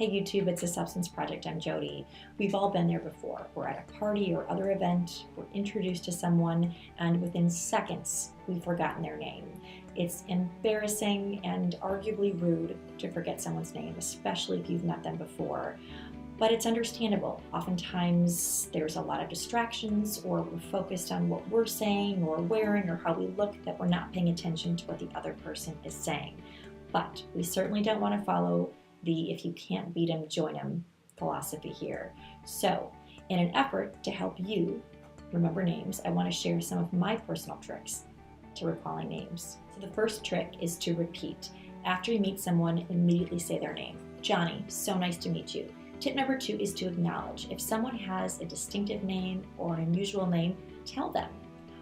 Hey YouTube, it's a Substance Project. I'm Jody. We've all been there before. We're at a party or other event, we're introduced to someone, and within seconds, we've forgotten their name. It's embarrassing and arguably rude to forget someone's name, especially if you've met them before. But it's understandable. Oftentimes there's a lot of distractions, or we're focused on what we're saying or wearing or how we look that we're not paying attention to what the other person is saying. But we certainly don't want to follow the if you can't beat them, join them philosophy here. So in an effort to help you remember names, I want to share some of my personal tricks to recalling names. So the first trick is to repeat. After you meet someone, immediately say their name. Johnny, so nice to meet you. Tip number 2 is to acknowledge. If someone has a distinctive name or an unusual name, tell them.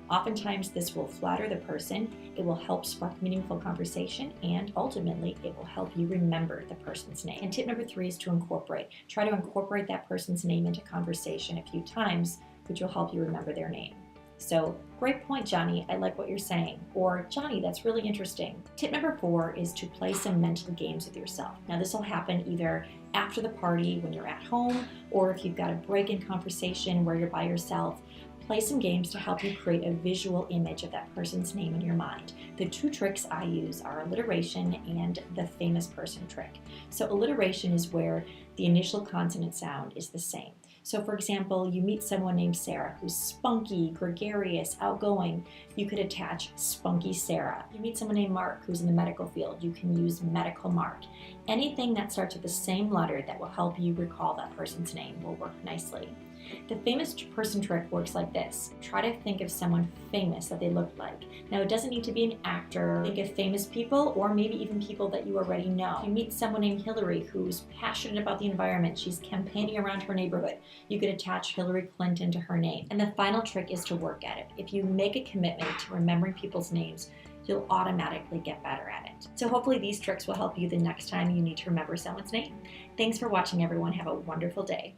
Oftentimes this will flatter the person, it will help spark meaningful conversation, and ultimately it will help you remember the person's name. And tip number 3 is to incorporate. Try to incorporate that person's name into conversation a few times, which will help you remember their name. So, great point, Johnny, I like what you're saying. Or, Johnny, that's really interesting. Tip number 4 is to play some mental games with yourself. Now this will happen either after the party when you're at home, or if you've got a break in conversation where you're by yourself. Play some games to help you create a visual image of that person's name in your mind. The 2 tricks I use are alliteration and the famous person trick. So alliteration is where the initial consonant sound is the same. So for example, you meet someone named Sarah who's spunky, gregarious, outgoing. You could attach spunky Sarah. You meet someone named Mark who's in the medical field. You can use medical Mark. Anything that starts with the same letter that will help you recall that person's name will work nicely. The famous person trick works like this. Try to think of someone famous that they look like. Now it doesn't need to be an actor. Think of famous people or maybe even people that you already know. If you meet someone named Hillary who's passionate about the environment, she's campaigning around her neighborhood, you could attach Hillary Clinton to her name. And the final trick is to work at it. If you make a commitment to remembering people's names, you'll automatically get better at it. So hopefully these tricks will help you the next time you need to remember someone's name. Thanks for watching, everyone. Have a wonderful day.